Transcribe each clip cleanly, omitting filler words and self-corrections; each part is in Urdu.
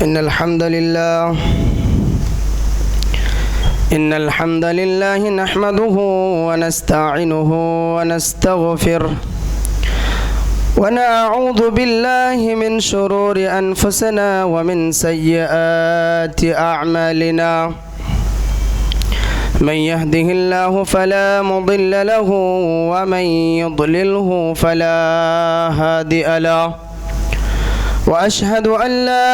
إن الحمد لله نحمده ونستعينه ونستغفره ونعوذ بالله من شرور أنفسنا ومن سيئات أعمالنا من يهده الله فلا مضل له ومن يضلله فلا هادي له وأشهد أن لا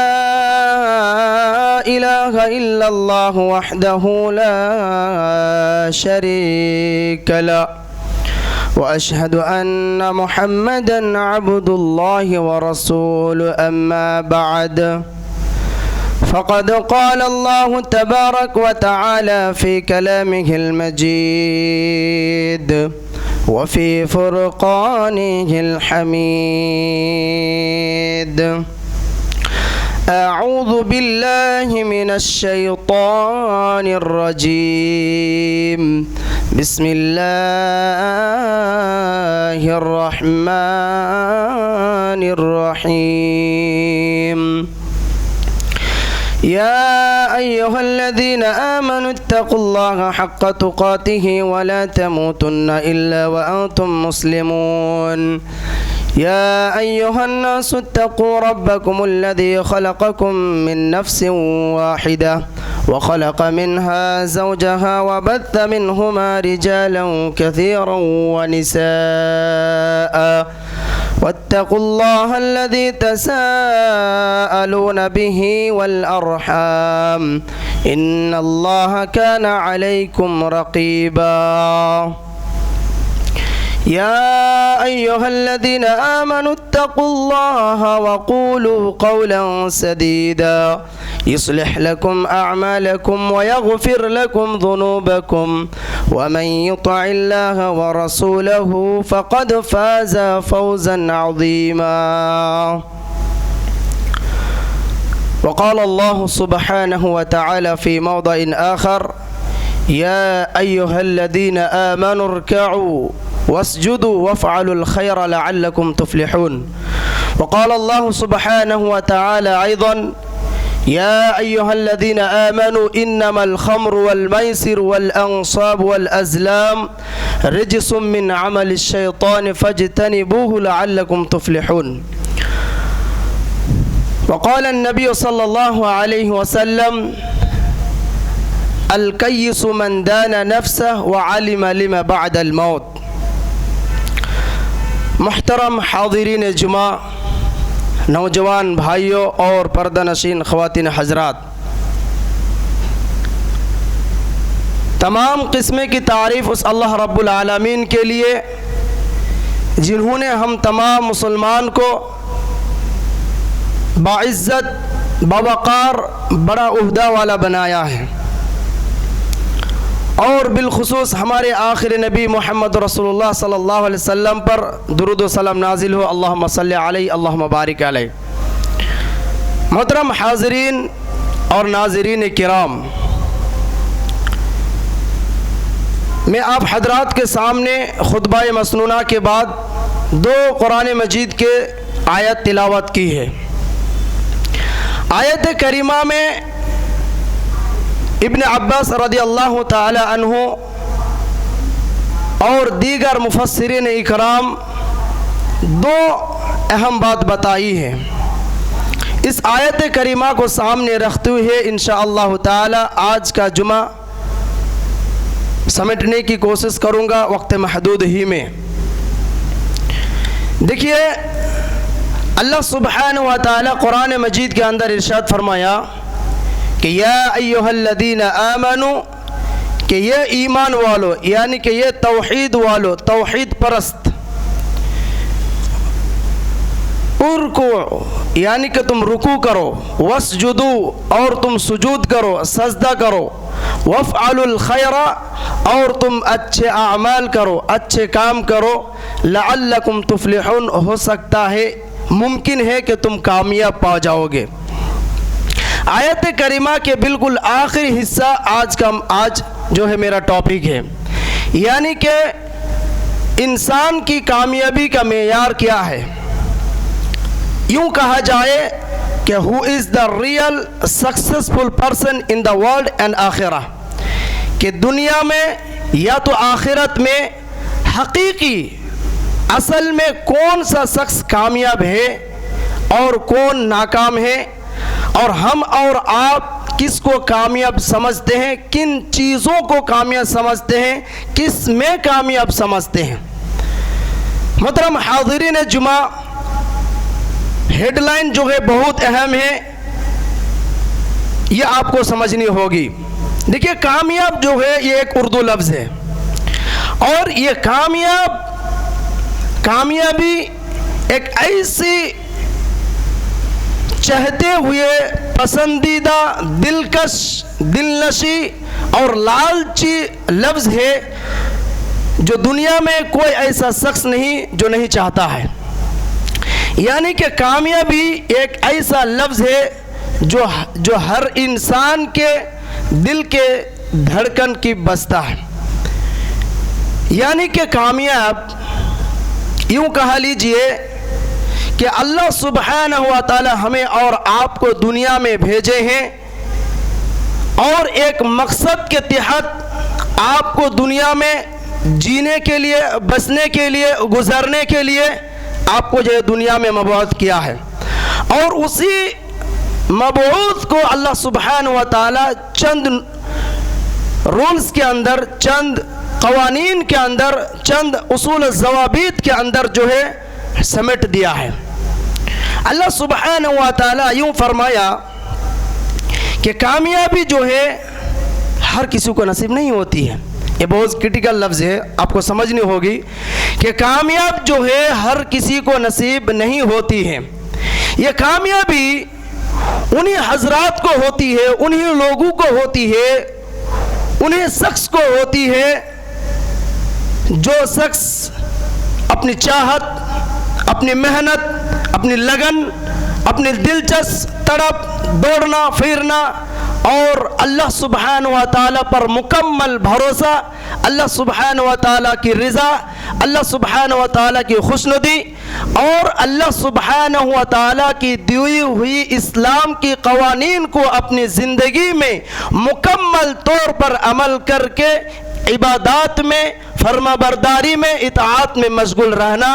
إله إلا الله وحده لا شريك له وأشهد أن محمدا عبد الله ورسوله أما بعد فقد قال الله تبارك وتعالى في كلامه المجيد وفي فرقانه الحميد أعوذ بالله من الشيطان الرجيم بسم الله الرحمن الرحيم يا أيها الذين آمنوا اتقوا الله حق تقاته ولا تموتن إلا وأنتم مسلمون يا أيها الناس اتقوا ربكم الذي خلقكم من نفس واحدة وخلق منها زوجها وبث منهما رجالا كثيرا ونساء واتقوا الله الذي تساءلون به والأرحام إن الله كان عليكم رقيبا يا أيها الذين آمنوا اتقوا الله وقولوا قولا سديدا يصلح لكم أعمالكم ويغفر لكم ذنوبكم ومن يطع الله ورسوله فقد فاز فوزا عظيما وقال الله سبحانه وتعالى في موضع آخر يا أيها الذين آمنوا اركعوا واسجدوا وافعلوا الخير لعلكم تفلحون وقال الله سبحانه وتعالى أيضا يا أيها الذين آمنوا إنما الخمر والميسر والأنصاب والأزلام رجس من عمل الشيطان فاجتنبوه لعلكم تفلحون وقال النبي صلى الله عليه وسلم الكيس من دان نفسه وعلم لما بعد الموت محترم حاضرین جمعہ، نوجوان بھائیوں اور پردہ نشین خواتین حضرات، تمام قسمیں کی تعریف اس اللہ رب العالمین کے لیے جنہوں نے ہم تمام مسلمان کو باعزت باوقار بڑا عہدہ والا بنایا ہے، اور بالخصوص ہمارے آخر نبی محمد رسول اللہ صلی اللہ علیہ وسلم پر درود و سلام نازل ہو، اللہم صلی علیہ اللہم بارک علیہ۔ محترم حاضرین اور ناظرین کرام، میں آپ حضرات کے سامنے خطبہ مسنونہ کے بعد دو قرآن مجید کے آیت تلاوت کی ہے۔ آیت کریمہ میں ابن عباس رضی اللہ تعالی عنہ اور دیگر مفسرین اکرام دو اہم بات بتائی ہے۔ اس آیت کریمہ کو سامنے رکھتے ہوئے انشاءاللہ تعالی آج کا جمعہ سمیٹنے کی کوشش کروں گا وقت محدود ہی میں۔ دیکھیے، اللہ سبحانہ و تعالی قرآن مجید کے اندر ارشاد فرمایا کہ یا ایہا الذین آمنوا، کہ یہ ایمان والو، یعنی کہ یہ توحید والو، توحید پرست، ارکعوا، یعنی کہ تم رکوع کرو، واسجدوا، اور تم سجود کرو، سجدہ کرو، وافعلوا الخیر، اور تم اچھے اعمال کرو، اچھے کام کرو، لعلکم تفلحون، ہو سکتا ہے، ممکن ہے کہ تم کامیاب پا جاؤ گے۔ آیت کریمہ کے بالکل آخری حصہ آج جو ہے میرا ٹاپک ہے، یعنی کہ انسان کی کامیابی کا معیار کیا ہے۔ یوں کہا جائے کہ who is the real successful person in the world and آخرہ، کہ دنیا میں یا تو آخرت میں حقیقی اصل میں کون سا شخص کامیاب ہے اور کون ناکام ہے، اور ہم اور آپ کس کو کامیاب سمجھتے ہیں، کن چیزوں کو کامیاب سمجھتے ہیں، کس میں کامیاب سمجھتے ہیں۔ محترم حاضرین جمعہ، ہیڈ لائن جو ہے بہت اہم ہے، یہ آپ کو سمجھنی ہوگی۔ دیکھیے کامیاب جو ہے یہ ایک اردو لفظ ہے، اور یہ کامیابی ایک ایسی چاہتے ہوئے پسندیدہ، دلکش، دلنشی اور لالچی لفظ ہے جو دنیا میں کوئی ایسا شخص نہیں جو نہیں چاہتا ہے۔ یعنی کہ کامیابی ایک ایسا لفظ ہے جو ہر انسان کے دل کے دھڑکن کی بستا ہے۔ یعنی کہ کامیاب یوں کہا لیجئے کہ اللہ سبحانہ و تعالی ہمیں اور آپ کو دنیا میں بھیجے ہیں، اور ایک مقصد کے تحت آپ کو دنیا میں جینے کے لیے، بسنے کے لیے، گزرنے کے لیے آپ کو جو دنیا میں مبعوث کیا ہے، اور اسی مبعوث کو اللہ سبحانہ و تعالی چند رولز کے اندر، چند قوانین کے اندر، چند اصول ضوابط کے اندر جو ہے سمیٹ دیا ہے۔ اللہ سبحانہ و تعالی یوں فرمایا کہ کامیابی جو ہے ہر کسی کو نصیب نہیں ہوتی ہے۔ یہ بہت کرٹیکل لفظ ہے، آپ کو سمجھنی ہوگی کہ کامیاب جو ہے ہر کسی کو نصیب نہیں ہوتی ہے۔ یہ کامیابی انہی حضرات کو ہوتی ہے، انہی لوگوں کو ہوتی ہے، انہی شخص کو ہوتی ہے جو شخص اپنی چاہت، اپنی محنت، اپنی لگن، اپنی دلچسپ تڑپ، دوڑنا پھرنا اور اللہ سبحانہ و تعالیٰ پر مکمل بھروسہ، اللہ سبحانہ و تعالیٰ کی رضا، اللہ سبحانہ و تعالیٰ کی خوشنودی اور اللہ سبحانہ و تعالیٰ کی دی ہوئی اسلام کی قوانین کو اپنی زندگی میں مکمل طور پر عمل کر کے عبادات میں، فرما برداری میں، اطاعت میں مشغول رہنا،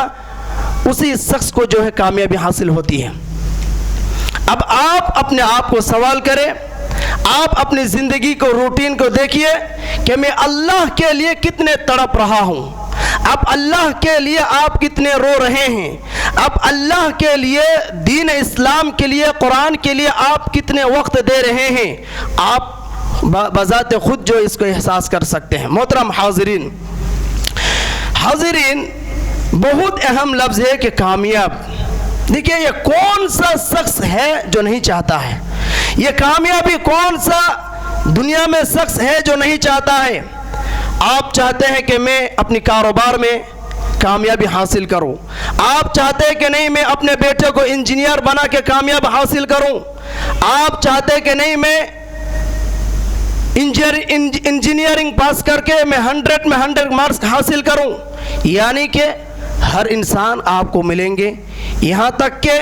اسی شخص کو جو ہے کامیابی حاصل ہوتی ہے۔ اب آپ اپنے آپ کو سوال کریں، آپ اپنی زندگی کو، روٹین کو دیکھیے کہ میں اللہ کے لیے کتنے تڑپ رہا ہوں، اب اللہ کے لیے آپ کتنے رو رہے ہیں، اب اللہ کے لیے، دین اسلام کے لیے، قرآن کے لیے آپ کتنے وقت دے رہے ہیں۔ آپ بذات خود جو اس کو احساس کر سکتے ہیں۔ محترم حاضرین، بہت اہم لفظ ہے کہ کامیاب۔ دیکھیے یہ کون سا شخص ہے جو نہیں چاہتا ہے، یہ کامیابی کون سا دنیا میں شخص ہے جو نہیں چاہتا ہے۔ آپ چاہتے ہیں کہ میں اپنی کاروبار میں کامیابی حاصل کروں، آپ چاہتے ہیں کہ نہیں میں اپنے بیٹے کو انجینئر بنا کے کامیاب حاصل کروں، آپ چاہتے ہیں کہ نہیں میں انجینئرنگ پاس کر کے میں 100 میں 100 مارکس حاصل کروں۔ یعنی کہ ہر انسان آپ کو ملیں گے، یہاں تک کہ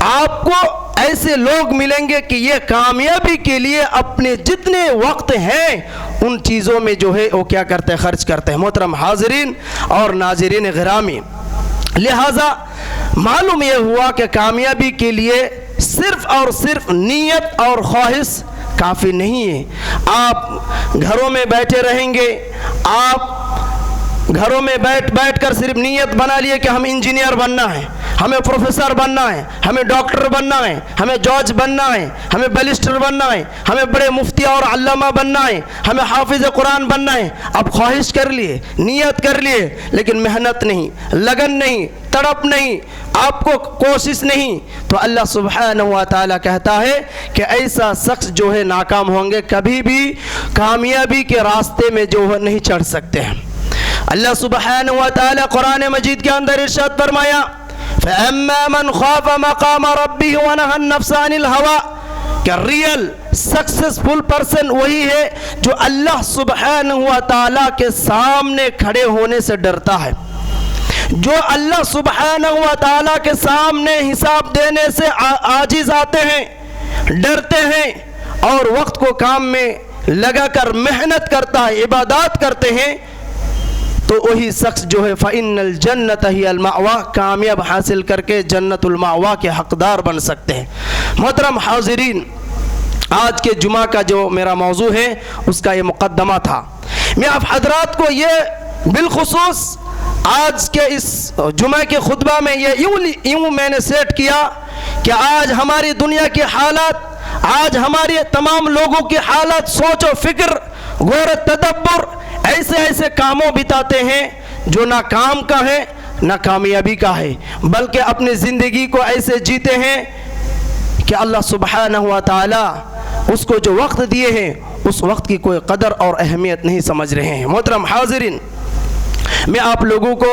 آپ کو ایسے لوگ ملیں گے کہ یہ کامیابی کے لیے اپنے جتنے وقت ہیں ان چیزوں میں جو ہے وہ کیا کرتے ہیں، خرچ کرتے ہیں۔ محترم حاضرین اور ناظرین گرامی، لہٰذا معلوم یہ ہوا کہ کامیابی کے لیے صرف اور صرف نیت اور خواہش کافی نہیں ہے۔ آپ گھروں میں بیٹھے رہیں گے، آپ گھروں میں بیٹھ کر صرف نیت بنا لیے کہ ہم انجینئر بننا ہے، ہمیں پروفیسر بننا ہے، ہمیں ڈاکٹر بننا ہے، ہمیں جج بننا ہے، ہمیں بیرسٹر بننا ہے، ہمیں بڑے مفتی اور علامہ بننا ہے، ہمیں حافظ قرآن بننا ہے۔ اب خواہش کر لیے، نیت کر لیے، لیکن محنت نہیں، لگن نہیں، تڑپ نہیں، آپ کو کوشش نہیں، تو اللہ سبحانہ و تعالیٰ کہتا ہے کہ ایسا شخص جو ہے ناکام ہوں گے، کبھی بھی کامیابی کے راستے میں جو ہے نہیں چڑھ سکتے ہیں۔ اللہ سبحانہ و تعالیٰ قرآن مجید کے اندر ارشاد فرمایا فَأَمَّا مَنْ خَافَ مَقَامَ رَبِّهِ وَنَهَى النَّفْسَ عَنِ الْهَوَىٰ، کہ ریئل سکسیسفل پرسن وہی ہے جو اللہ سبحانہ و تعالیٰ کے سامنے کھڑے ہونے سے ڈرتا ہے، جو اللہ سبحانہ و تعالیٰ کے سامنے حساب دینے سے عاجز آتے ہیں، ڈرتے ہیں اور وقت کو کام میں لگا کر محنت کرتا ہے، عبادات کرتے ہیں، تو وہی شخص جو ہے فَإِنَّ الْجَنَّةَ هِيَ الْمَأْوَىٰ کامیاب حاصل کر کے جنت المأویٰ کے حقدار بن سکتے ہیں۔ محترم حاضرین، آج کے جمعہ کا جو میرا موضوع ہے اس کا یہ مقدمہ تھا۔ میں آپ حضرات کو یہ بالخصوص آج کے اس جمعہ کے خطبہ میں یہ یوں میں نے سیٹ کیا کہ آج ہماری دنیا کی حالات، آج ہمارے تمام لوگوں کی حالت، سوچ و فکر، غور و تدبر ایسے کاموں بتاتے ہیں جو نہ کام کا ہے نہ کامیابی کا ہے، بلکہ اپنی زندگی کو ایسے جیتے ہیں کہ اللہ سبحانہ و تعالی اس کو جو وقت دیے ہیں اس وقت کی کوئی قدر اور اہمیت نہیں سمجھ رہے ہیں۔ محترم حاضرین، میں آپ لوگوں کو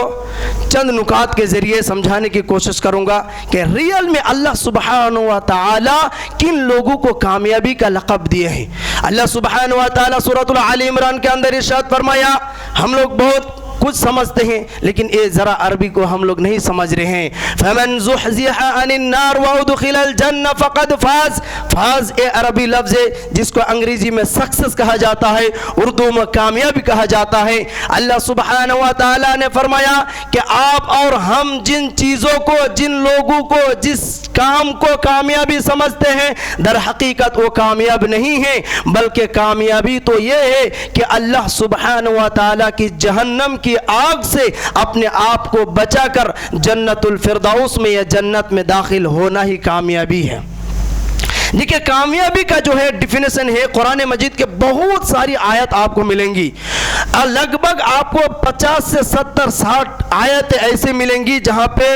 چند نکات کے ذریعے سمجھانے کی کوشش کروں گا کہ ریئل میں اللہ سبحانہ و تعالی کن لوگوں کو کامیابی کا لقب دیے ہیں۔ اللہ سبحانہ و تعالی سورۃ آل عمران کے اندر ارشاد فرمایا، ہم لوگ بہت کچھ سمجھتے ہیں لیکن یہ ذرا عربی کو ہم لوگ نہیں سمجھ رہے ہیں۔ فَمَنْ زُحْزِحَ عَنِ النَّارِ وَأُدْخِلَ الْجَنَّةَ فَقَدْ فَازَ۔ فاز ایک عربی لفظ ہے جس کو انگریزی میں سکسس کہا جاتا ہے، اردو میں کامیابی کہا جاتا ہے۔ اللہ سبحانہ و تعالیٰ نے فرمایا کہ آپ اور ہم جن چیزوں کو، جن لوگوں کو، جس کام کو کامیابی سمجھتے ہیں، در حقیقت وہ کامیاب نہیں ہیں، بلکہ کامیابی تو یہ ہے کہ اللہ سبحانہ و تعالیٰ کی جہنم کی آگ سے اپنے آپ کو بچا کر جنت الفردوس میں یا جنت میں داخل ہونا ہی کامیابی ہے۔ دیکھیں، کامیابی کا جو ہے ڈیفینیشن ہے، قرآن مجید کے بہت ساری آیت آپ کو ملیں گی، لگ بھگ آپ کو 50 سے 70 60 آیت ایسے ملیں گی جہاں پہ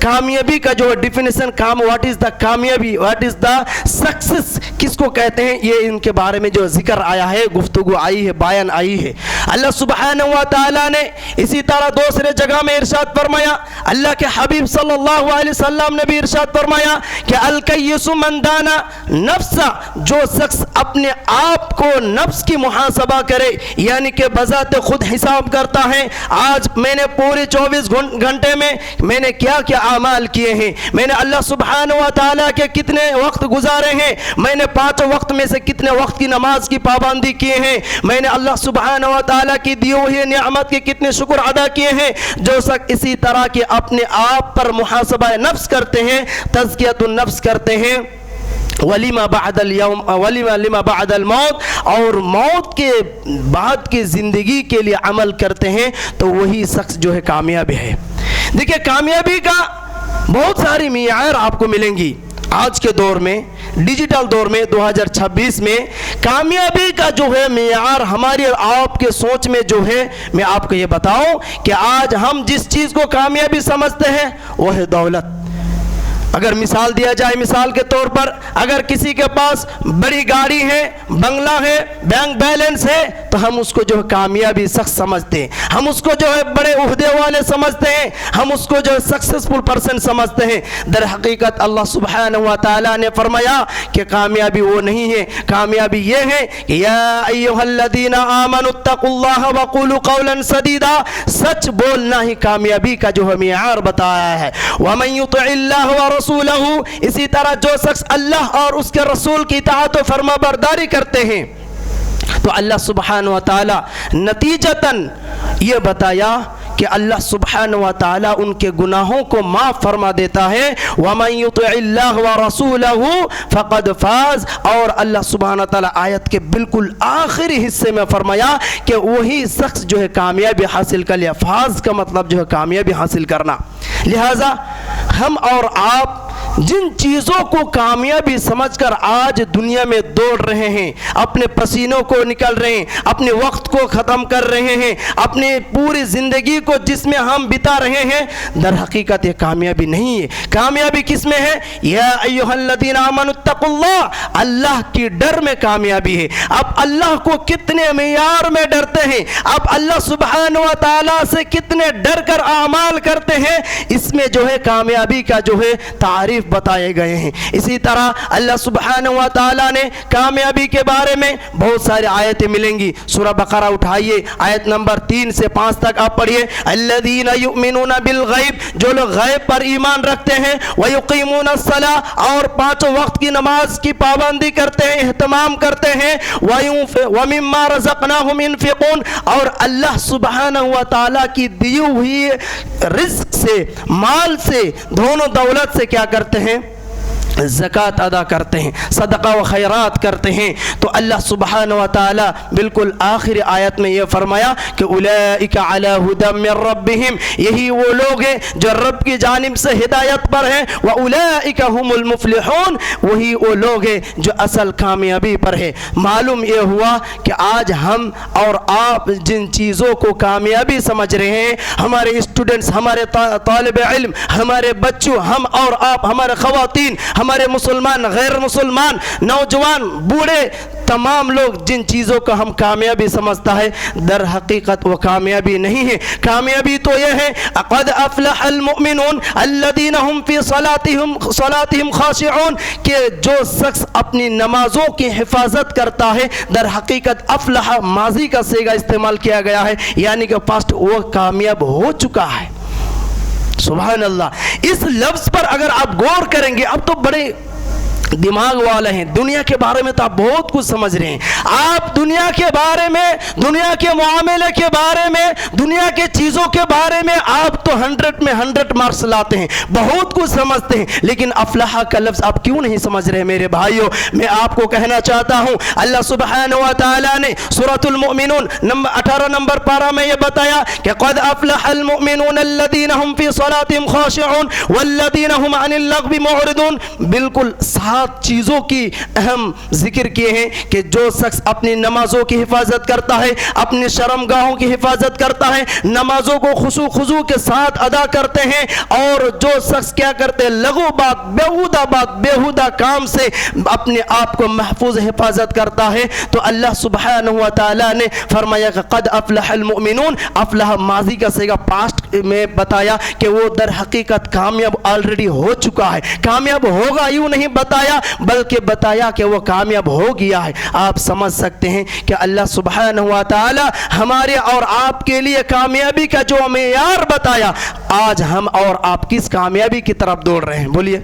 کامیابی کا جو ڈیفینیشن، واٹ از دا کامیابی، واٹ از دا سکسس کس کو کہتے ہیں، یہ ان کے بارے میں جو ذکر آیا ہے، گفتگو آئی ہے، بیان آئی ہے۔ اللہ سبحانہ و تعالیٰ نے اسی طرح دوسرے جگہ میں ارشاد فرمایا، اللہ کے حبیب صلی اللہ علیہ وسلم نے بھی ارشاد فرمایا کہ الکیس من دانا نفسا، جو شخص اپنے آپ کو نفس کی محاسبہ کرے، یعنی کہ بذات خود حساب کرتا ہے، آج میں نے پورے 24 گھنٹے میں نے کیا کیا اعمال کیے ہیں، میں نے اللہ سبحانہ و تعالیٰ کے کتنے وقت گزارے ہیں، میں نے 5 وقت میں سے کتنے وقت کی نماز کی پابندی کیے ہیں، میں نے اللہ سبحانہ و تعالیٰ کی دی ہوئی نعمت کے کتنے شکر ادا کیے ہیں۔ جو شخص اسی طرح کے اپنے آپ پر محاسبہ نفس کرتے ہیں، تزکیۃ النفس کرتے ہیں، وَلِمَا بَعْدَ الْيَوْمِ وَلِمَا بَعْدَ الْمَوْتِ، اور موت کے بعد کی زندگی کے لیے عمل کرتے ہیں، تو وہی شخص جو ہے کامیاب ہے۔ دیکھیں، کامیابی کا بہت ساری معیار آپ کو ملیں گی۔ آج کے دور میں، ڈیجیٹل دور میں، 2026 میں کامیابی کا جو ہے معیار ہماری اور آپ کے سوچ میں جو ہے، میں آپ کو یہ بتاؤں کہ آج ہم جس چیز کو کامیابی سمجھتے ہیں وہ ہے دولت۔ اگر مثال دیا جائے، مثال کے طور پر اگر کسی کے پاس بڑی گاڑی ہے، بنگلہ ہے، بینک بیلنس ہے، تو ہم اس کو جو ہے کامیابی شخص سمجھتے ہیں، ہم اس کو جو ہے بڑے عہدے والے سمجھتے ہیں، ہم اس کو جو ہے سکسسفل پرسن سمجھتے ہیں۔ در حقیقت اللہ سبحانہ و تعالیٰ نے فرمایا کہ کامیابی وہ نہیں ہے، کامیابی یہ ہے کہ یا ایھا الذین آمنوا اتقوا اللہ وقولوا قولا سدیدا، سچ بولنا ہی کامیابی کا جو ہے معیار بتایا ہے۔ ومن یطع اللہ ورسولہ، اسی طرح جو شخص اللہ اور اس کے رسول کی اطاعت و فرما برداری کرتے ہیں، تو اللہ سبحانہ و تعالی نتیجتاً یہ بتایا کہ اللہ سبحانہ و تعالیٰ ان کے گناہوں کو معاف فرما دیتا ہے۔ وَمَن يُطِعِ اللَّهَ وَرَسُولَهُ فَقَدْ فَازَ، اور اللہ سبحانہ و تعالیٰ آیت کے بالکل آخری حصے میں فرمایا کہ وہی شخص جو ہے کامیابی حاصل کر لیا۔ فاز کا مطلب جو ہے کامیابی حاصل کرنا۔ لہٰذا ہم اور آپ جن چیزوں کو کامیابی سمجھ کر آج دنیا میں دوڑ رہے ہیں، اپنے پسینوں کو نکل رہے ہیں، اپنے وقت کو ختم کر رہے ہیں، اپنی پوری زندگی کو جس میں ہم بتا رہے ہیں، در حقیقت یہ کامیابی نہیں ہے۔ کامیابی کس میں ہے؟ یا ایھا الذین آمنوا اتقوا اللہ، اللہ کی ڈر میں کامیابی ہے۔ اب اللہ کو کتنے معیار میں ڈرتے ہیں، اب اللہ سبحانہ و تعالیٰ سے کتنے ڈر کر اعمال کرتے ہیں، اس میں جو ہے کامیابی کا جو ہے تعریف بتائے گئے ہیں۔ اسی طرح اللہ سبحانہ و تعالیٰ نے کامیابی کے بارے میں بہت سارے آیتیں ملیں گی۔ سورہ بقرہ اٹھائیے، آیت نمبر 3 سے 5 تک آپ پڑھیے۔ الذین یؤمنون بالغیب، جو لوگ غیب پر ایمان رکھتے ہیں، ویقیمون الصلاۃ، اور 5 وقت کی نماز کی پابندی کرتے ہیں، اہتمام کرتے ہیں، ومما رزقناہم ينفقون، اور اللہ سبحانہ و تعالیٰ کی دی ہوئی رزق سے، مال سے، دونوں دولت سے کیا کرتے ہیں؟ زکوٰۃ ادا کرتے ہیں، صدقہ و خیرات کرتے ہیں۔ تو اللہ سبحانہ و تعالی بالکل آخر آیت میں یہ فرمایا کہ اولئک علی ھدی من ربہم، یہی وہ لوگ ہیں جو رب کی جانب سے ہدایت پر ہیں، واولئک ھم المفلحون، وہی وہ لوگ ہیں جو اصل کامیابی پر ہے۔ معلوم یہ ہوا کہ آج ہم اور آپ جن چیزوں کو کامیابی سمجھ رہے ہیں، ہمارے اسٹوڈنٹس، ہمارے طالب علم، ہمارے بچوں، ہم اور آپ، ہمارے خواتین، ہمارے مسلمان، غیر مسلمان، نوجوان، بوڑھے، تمام لوگ جن چیزوں کو ہم کامیابی سمجھتا ہے، در حقیقت وہ کامیابی نہیں ہے۔ کامیابی تو یہ ہے قد افلح المؤمنون الذین هم فی صلاتهم خاشعون، کہ جو شخص اپنی نمازوں کی حفاظت کرتا ہے، در حقیقت افلح ماضی کا صیغہ استعمال کیا گیا ہے، یعنی کہ پاسٹ، وہ کامیاب ہو چکا ہے۔ سبحان اللہ۔ اس لفظ پر اگر آپ غور کریں گے، اب تو بڑے دماغ والے ہیں، دنیا کے بارے میں تو آپ بہت کچھ سمجھ رہے ہیں۔ آپ دنیا کے بارے میں، دنیا کے معاملے کے بارے میں، دنیا کے چیزوں کے بارے میں آپ تو 100 میں 100 مارکس لاتے ہیں، بہت کچھ سمجھتے ہیں، لیکن افلاح کا لفظ آپ کیوں نہیں سمجھ رہے میرے بھائیوں؟ میں آپ کو کہنا چاہتا ہوں، اللہ سبحانہ و تعالیٰ نے سورۃ المؤمنون 18 نمبر پارہ میں یہ بتایا کہ قد افلح المؤمنون الذین هم فی صلاتهم خاشعون والذین هم عن اللغو معرضون، بالکل چیزوں کی اہم ذکر کیے ہیں کہ جو شخص اپنی نمازوں کی حفاظت کرتا ہے، اپنی شرمگاہوں کی حفاظت کرتا ہے، نمازوں کو خضوع کے ساتھ ادا کرتے ہیں، اور جو شخص کیا کرتے ہیں؟ لغو بات، بیہودہ کام سے اپنے آپ کو محفوظ حفاظت کرتا ہے۔ تو اللہ سبحانہ و تعالیٰ نے فرمایا کہ قد افلح المؤمنون، افلح ماضی کا صیغہ پاسٹ میں بتایا کہ وہ در حقیقت کامیاب آلریڈی ہو چکا ہے، کامیاب ہوگا یوں نہیں بتایا، بلکہ بتایا کہ وہ کامیاب ہو گیا ہے۔ آپ سمجھ سکتے ہیں کہ اللہ سبحانہ و تعالی ہمارے اور آپ کے لیے کامیابی کا جو معیار بتایا، آج ہم اور آپ کس کامیابی کی طرف دوڑ رہے ہیں؟ بولیے۔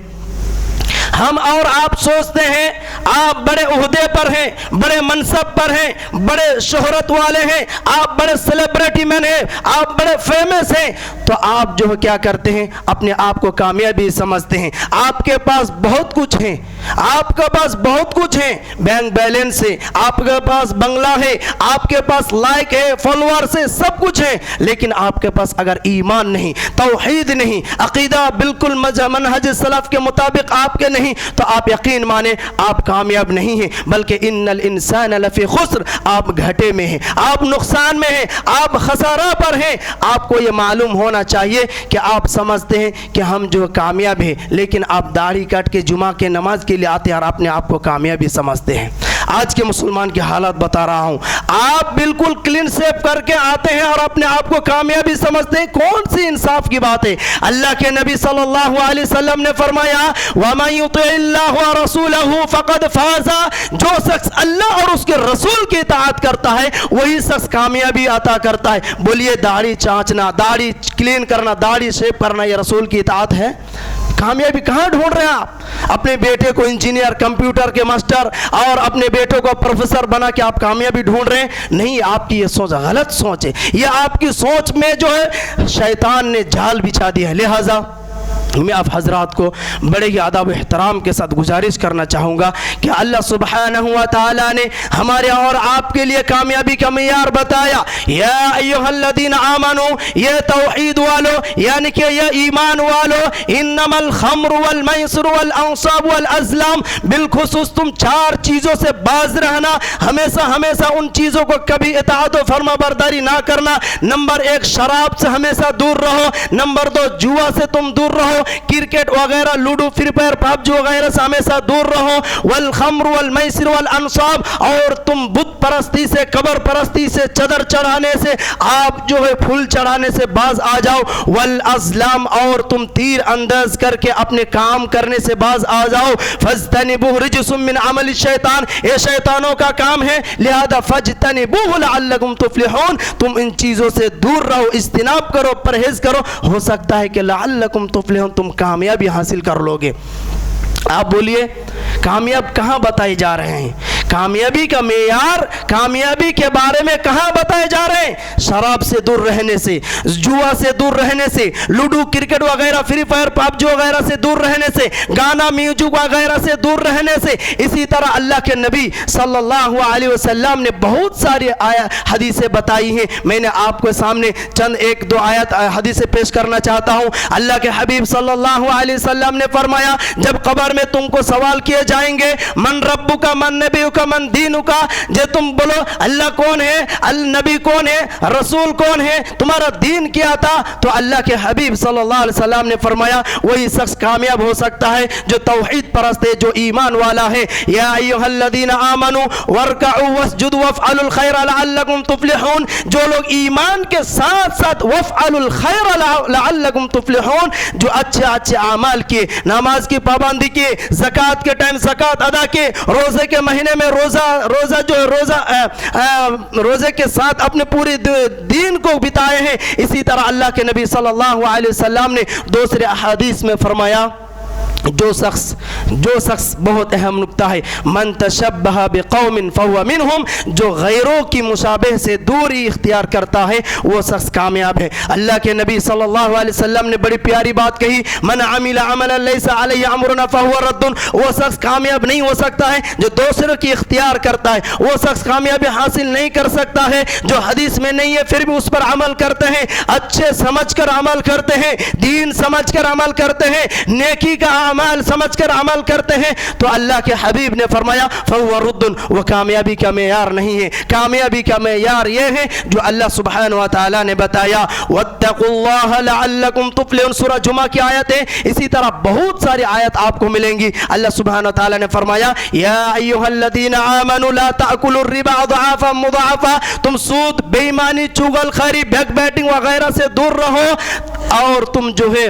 ہم اور آپ سوچتے ہیں آپ بڑے عہدے پر ہیں، بڑے منصب پر ہیں، بڑے شہرت والے ہیں، آپ بڑے سیلیبریٹی مین ہیں، آپ بڑے فیمس ہیں، تو آپ جو کیا کرتے ہیں؟ اپنے آپ کو کامیابی سمجھتے ہیں۔ آپ کے پاس بہت کچھ ہے، آپ کے پاس بہت کچھ ہے، بینک بیلنس ہے، آپ کے پاس بنگلہ ہے، آپ کے پاس لائک ہے، فالوورز ہے، سب کچھ ہے، لیکن آپ کے پاس اگر ایمان نہیں، توحید نہیں، عقیدہ بالکل منہج سلف کے مطابق آپ کے نہیں، تو آپ یقین مانیں آپ کامیاب نہیں ہیں، بلکہ ان الانسان لفی خسر، آپ گھٹے میں ہیں، آپ نقصان میں ہیں، آپ خسارہ پر ہیں۔ آپ کو یہ معلوم ہونا چاہیے کہ آپ سمجھتے ہیں کہ ہم جو کامیاب ہیں، لیکن آپ داڑھی کاٹ کے جمعہ کے نماز کے لیے آتے ہیں اور اپنے آپ کو کامیابی سمجھتے ہیں۔ آج کے مسلمان کی حالت بتا رہا ہوں، آپ بالکل کلین سیپ کر کے آتے ہیں اور اپنے آپ کو کامیابی سمجھتے ہیں، کون سی انصاف کی بات ہے؟ اللہ کے نبی صلی اللہ علیہ وسلم نے فرمایا وَمَن يُطِعِ اللَّهَ وَرَسُولَهُ فَقَدْ فَازَ، جو شخص اللہ اور اس کے رسول کی اطاعت کرتا ہے وہی شخص کامیابی عطا کرتا ہے۔ بولیے، داڑھی چانچنا، داڑھی کلین کرنا، داڑھی شیپ کرنا یہ رسول کی اطاعت ہے؟ کامیابی کہاں ڈھونڈ رہے ہیں آپ؟ اپنے بیٹے کو انجینئر، کمپیوٹر کے ماسٹر اور اپنے بیٹوں کو پروفیسر بنا کے آپ کامیابی ڈھونڈ رہے ہیں؟ نہیں، آپ کی یہ سوچ غلط سوچ ہے، یہ آپ کی سوچ میں جو ہے شیطان نے جال بچھا دیا ہے۔ لہٰذا میں آپ حضرات کو بڑے ہی ادب و احترام کے ساتھ گزارش کرنا چاہوں گا کہ اللہ سبحانہ و تعالیٰ نے ہمارے اور آپ کے لیے کامیابی کا معیار بتایا۔ یا ایھا الذین آمنوا، یہ توحید والو یعنی کہ یہ ایمان والو، انما الخمر والمیسر والانصاب والازلام، بالخصوص تم 4 چیزوں سے باز رہنا، ہمیشہ ان چیزوں کو کبھی اطاعت و فرما برداری نہ کرنا۔ نمبر 1 شراب سے ہمیشہ دور رہو، نمبر 2 جوا سے تم دور رہو، کرکٹ وغیرہ لوڈو فری فائر پبجی وغیرہ سے ہمیشہ دور رہو، والخمر والمیسر والانصاب، اور تم بت پرستی سے، قبر پرستی سے، چادر چڑھانے سے، آپ جو ہے پھول چڑھانے سے باز آ جاؤ، والازلام، اور تم تیر انداز کر کے اپنے کام کرنے سے باز آ جاؤ، فاجتنبوہ رجس من عمل الشیطان، یہ شیطانوں کا کام ہے، لہذا فاجتنبوہ لعلکم تفلحون، تم ان چیزوں سے دور رہو، اجتناب کرو، پرہیز کرو، ہو سکتا ہے کہ لعلکم تفلحون، تم کامیابی حاصل کر لو گے۔ آپ بولیے کامیاب کہاں بتائے جا رہے ہیں؟ کامیابی کا معیار، کامیابی کے بارے میں کہاں بتائے جا رہے ہیں؟ شراب سے دور رہنے سے، جوا سے دور رہنے سے، لوڈو کرکٹ وغیرہ فری فائر پبجی وغیرہ سے دور رہنے سے، گانا میوزک وغیرہ سے دور رہنے سے۔ اسی طرح اللہ کے نبی صلی اللہ علیہ وسلم نے بہت ساری حدیثیں بتائی ہیں، میں نے آپ کے سامنے چند ایک دو آیت حدیثیں پیش کرنا چاہتا ہوں۔ اللہ کے حبیب صلی اللہ علیہ وسلم نے فرمایا جب قبر میں تم کو سوال کیے جائیں گے من ربک من نبیک من دینک، جب تم بولو اللہ کون ہے، النبی کون ہے، رسول کون ہے، تمہارا دین کیا تھا، تو اللہ کے حبیب صلی اللہ علیہ وسلم نے فرمایا وہی شخص کامیاب ہو سکتا ہے جو توحید پرست ہے، جو ایمان والا ہے۔ یا ایھا الذین آمنوا وارکعوا واسجدوا وافعلوا الخیر لعلکم تفلحون، جو لوگ ایمان کے ساتھ ساتھ وافعلوا الخیر لعلکم تفلحون، جو اچھے اچھے اعمال کیے، نماز کی پابندی کیے، زکوٰۃ کے ٹائم زکوٰۃ ادا کیے، روزے کے مہینے میں روزہ جو روزے کے ساتھ اپنے پورے دین کو بتائے ہیں۔ اسی طرح اللہ کے نبی صلی اللہ علیہ وسلم نے دوسرے احادیث میں فرمایا جو شخص بہت اہم نکتہ ہے، من تشبہ بقوم فہو منہم، جو غیروں کی مشابہ سے دوری اختیار کرتا ہے وہ شخص کامیاب ہے۔ اللہ کے نبی صلی اللہ علیہ وسلم نے بڑی پیاری بات کہی، من عمل عملا لیس علیہ امرنا فہو رد، وہ شخص کامیاب نہیں ہو سکتا ہے جو دوسروں کی اختیار کرتا ہے، وہ شخص کامیابی حاصل نہیں کر سکتا ہے جو حدیث میں نہیں ہے پھر بھی اس پر عمل کرتے ہیں، اچھے سمجھ کر عمل کرتے ہیں، دین سمجھ کر عمل کرتے ہیں، نیکی کا اعمال سمجھ کر عمل کرتے ہیں، تو اللہ کے حبیب نے فرمایا فہو رد، وہ کامیابی کا معیار نہیں ہے۔ کامیابی کا معیار یہ ہے جو اللہ سبحانہ و تعالی نے بتایا، واتقوا اللہ لعلکم تفلحون، سورہ جمعہ کی آیت ہے، اسی طرح بہت ساری آیت آپ کو ملیں گی۔ اللہ سبحانہ و تعالی نے فرمایا یا ایھا الذین آمنوا لا تأکلوا الربا اضعافا مضاعفا، تم سود، بے ایمانی، چغل خوری، بیک بیٹنگ وغیرہ سے دور رہو، اور تم جو ہے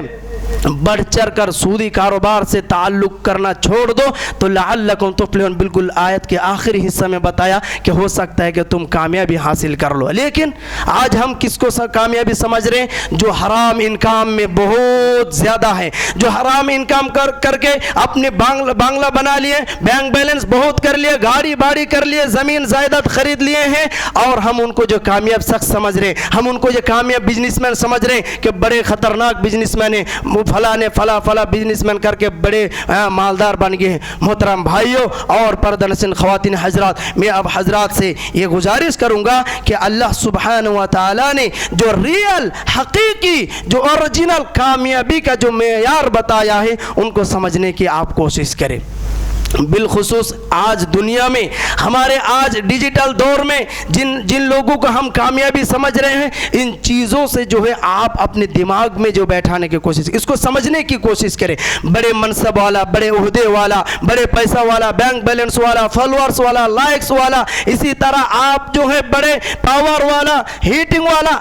بڑھ چڑھ کر سودی کاروبار سے تعلق کرنا چھوڑ دو، تو لعلکم تفلحون، بالکل آیت کے آخری حصہ میں بتایا کہ ہو سکتا ہے کہ تم کامیابی حاصل کر لو۔ لیکن آج ہم کس کو کامیابی سمجھ رہے ہیں؟ جو حرام انکام میں بہت زیادہ ہے، جو حرام انکام کر کے اپنے بانگلہ بنا لیے، بینک بیلنس بہت کر لیے، گاڑی باڑی کر لیے، زمین جائیداد خرید لیے ہیں، اور ہم ان کو جو کامیاب شخص سمجھ رہے ہیں، ہم ان کو جو کامیاب بزنس مین سمجھ رہے ہیں کہ بڑے خطرناک بزنس مین ہیں، فلاں بزنس مین کر کے بڑے مالدار بن گئے ہیں۔ محترم بھائیوں اور پردہ نشین خواتین حضرات، میں اب حضرات سے یہ گزارش کروں گا کہ اللہ سبحانہ و تعالی نے جو ریئل، حقیقی، جو اوریجنل کامیابی کا جو معیار بتایا ہے ان کو سمجھنے کی آپ کوشش کریں۔ بالخصوص آج دنیا میں، ہمارے آج ڈیجیٹل دور میں جن لوگوں کو ہم کامیابی سمجھ رہے ہیں، ان چیزوں سے جو ہے آپ اپنے دماغ میں جو بیٹھانے کی کوشش، اس کو سمجھنے کی کوشش کریں۔ بڑے منصب والا، بڑے عہدے والا، بڑے پیسہ والا، بینک بیلنس والا، فالوورس والا، لائکس والا، اسی طرح آپ جو ہے بڑے پاور والا، ہیٹنگ والا،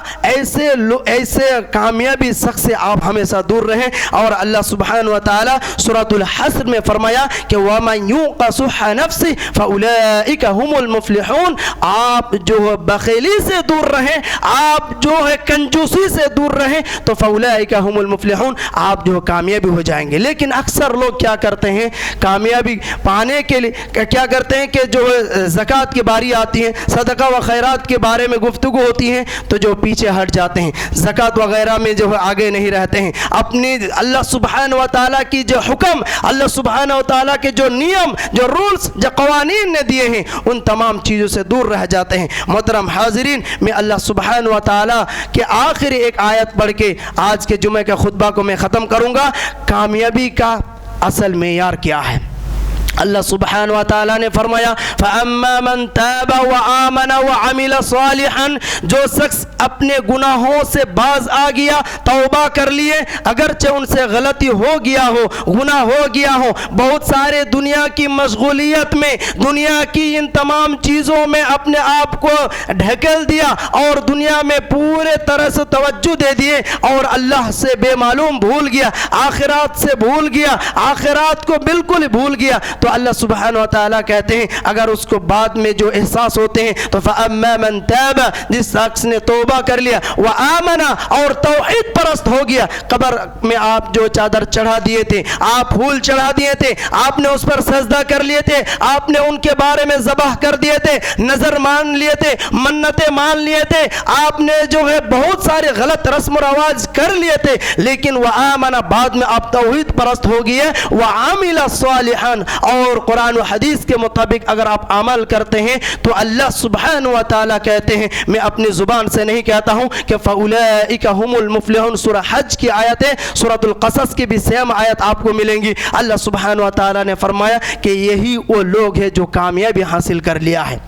ایسے کامیابی شخص سے آپ ہمیشہ دور رہیں۔ اور اللہ سبحانہ و تعالی سورۃ الحشر میں فرمایا کہ وَمَن يُوقَ شُحَّ نَفْسِهِ فَأُولَئِكَ هُمُ الْمُفْلِحُونَ، آپ جو بخیلی سے دور رہیں، آپ جو ہے کنجوسی سے دور رہیں، تو فَأُولَئِكَ هُمُ الْمُفْلِحُونَ، آپ جو کامیابی ہو جائیں گے۔ لیکن اکثر لوگ کیا کرتے ہیں، کامیابی پانے کے لیے کیا کرتے ہیں کہ جو زکوٰۃ کی باری آتی ہے، صدقہ و خیرات کے بارے میں گفتگو ہوتی ہے تو جو پیچھے ہٹ جاتے ہیں، زکوٰۃ وغیرہ میں جو ہے آگے نہیں رہتے ہیں، اپنی اللہ سبحانہ و تعالیٰ کی جو حکم، اللہ سبحانہ و تعالیٰ کے جو نیم، جو رولز، جو قوانین نے دیے ہیں، ان تمام چیزوں سے دور رہ جاتے ہیں۔ محترم حاضرین، میں اللہ سبحانہ و تعالیٰ کے آخری ایک آیت پڑھ کے آج کے جمعے کے خطبہ کو میں ختم کروں گا۔ کامیابی کا اصل معیار کیا ہے؟ اللہ سبحانہ و تعالیٰ نے فرمایا فَأَمَّا مَن تَابَ وَآمَنَ وَعَمِلَ صَالِحًا، جو شخص اپنے گناہوں سے باز آ گیا، توبہ کر لیے، اگرچہ ان سے غلطی ہو گیا ہو، گناہ ہو گیا ہو، بہت سارے دنیا کی مشغولیت میں، دنیا کی ان تمام چیزوں میں اپنے آپ کو ڈھکیل دیا اور دنیا میں پورے طرح سے توجہ دے دیے اور اللہ سے بے معلوم بھول گیا، آخرات سے بھول گیا، آخرات کو بالکل بھول گیا، تو اللہ سبحانہ و تعالیٰ کہتے ہیں اگر اس کو بعد میں جو احساس ہوتے ہیں تو فَأَمَّا مَن تَابَ، جس شخص نے توبہ کر لیا، وَآمَنَ، اور توحید پرست ہو گیا، قبر میں آپ جو چادر چڑھا دیے تھے، آپ پھول چڑھا دیے تھے، آپ نے اس پر سجدہ کر لیے تھے، آپ نے ان کے بارے میں ذبح کر دیے تھے، نظر مان لیے تھے، منتیں مان لیے تھے، آپ نے جو ہے بہت سارے غلط رسم و رواج کر لیے تھے، لیکن وَآمَنَ، بعد میں آپ توحید پرست ہو گئے، وَعَمِلَ صَالِحًا، اور قرآن و حدیث کے مطابق اگر آپ عمل کرتے ہیں تو اللہ سبحانہ و تعالیٰ کہتے ہیں، میں اپنی زبان سے نہیں کہتا ہوں کہ فَأُولَئِكَ هُمُ الْمُفْلِحُونَ، سورہ حج کی آیت ہے، سورۃ القصص کی بھی سیم آیت آپ کو ملیں گی۔ اللہ سبحانہ و تعالیٰ نے فرمایا کہ یہی وہ لوگ ہیں جو کامیابی حاصل کر لیا ہے۔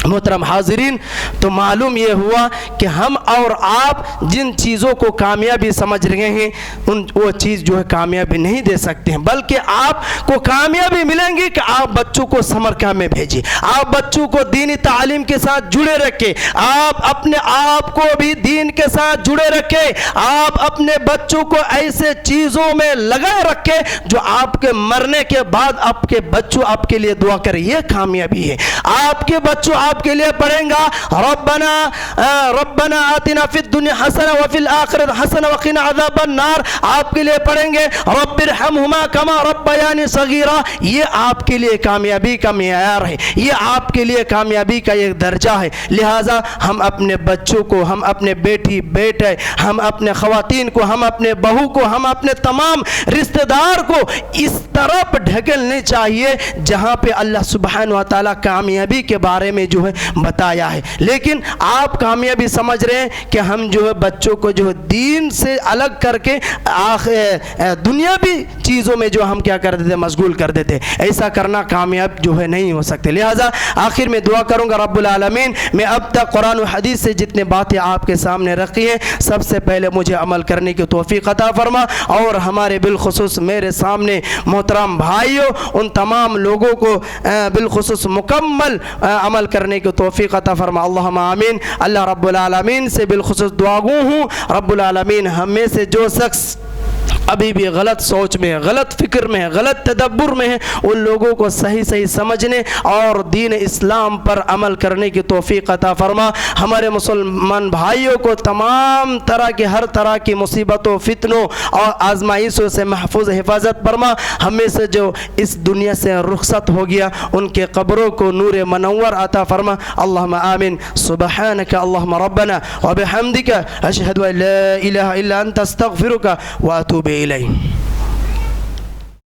محترم حاضرین، تو معلوم یہ ہوا کہ ہم اور آپ جن چیزوں کو کامیابی سمجھ رہے ہیں وہ چیز جو ہے کامیابی نہیں دے سکتے ہیں، بلکہ آپ کو کامیابی ملیں گی کہ آپ بچوں کو سمر کیمپ میں بھیجیں، آپ بچوں کو دینی تعلیم کے ساتھ جڑے رکھیں، آپ اپنے آپ کو بھی دین کے ساتھ جڑے رکھیں، آپ اپنے بچوں کو ایسے چیزوں میں لگائے رکھیں جو آپ کے مرنے کے بعد آپ کے بچوں آپ کے لیے دعا کریں، یہ کامیابی ہے۔ آپ کے بچوں آپ کے لیے پڑھیں گا ربنا آتنا فی الدنیا حسنہ وفی الآخرۃ حسنہ وقنا عذاب النار، آپ کے لیے پڑھیں گے رب ارحمہما کما ربیانی صغیرا، یہ آپ کے لیے کامیابی کا معیار ہے، یہ آپ کے لیے کامیابی کا ایک درجہ ہے۔ لہٰذا ہم اپنے بچوں کو، ہم اپنے بیٹی بیٹے، ہم اپنے خواتین کو، ہم اپنے بہو کو، ہم اپنے تمام رشتہ دار کو اس طرف ڈھکیلنے چاہیے جہاں پہ اللہ سبحانہ و تعالیٰ کامیابی کے بارے میں جو ہے بتایا ہے، لیکن آپ کامیابی سمجھ رہے ہیں کہ ہم جو ہے بچوں کو جو ہے دین سے الگ کر کے دنیاوی چیزوں میں جو ہم کیا کر دیتے، مشغول کر دیتے، ایسا کرنا کامیاب جو ہے نہیں ہو سکتے۔ لہٰذا آخر میں دعا کروں گا رب العالمین، میں اب تک قرآن و حدیث سے جتنے باتیں آپ کے سامنے رکھی ہیں سب سے پہلے مجھے عمل کرنے کی توفیق عطا فرما، اور ہمارے بالخصوص میرے سامنے محترم بھائیوں ان تمام لوگوں کو بالخصوص مکمل عمل کرنے کی توفیق عطا فرما، اللہم آمین۔ اللہ رب العالمین سے بالخصوص دعا گو ہوں، رب العالمین ہم میں سے جو شخص ابھی بھی غلط سوچ میں ہے، غلط فکر میں ہے، غلط تدبر میں ہے، ان لوگوں کو صحیح سمجھنے اور دین اسلام پر عمل کرنے کی توفیق عطا فرما۔ ہمارے مسلمان بھائیوں کو تمام طرح کی ہر طرح کی مصیبتوں، فتنوں اور آزمائشوں سے محفوظ حفاظت فرما۔ ہمیں سے جو اس دنیا سے رخصت ہو گیا ان کے قبروں کو نور منور عطا فرما، اللہم آمین۔ سبحانک اللہم ربنا وبحمدک اشہد ان لا الہ الا انت استغفرک واتوب إليه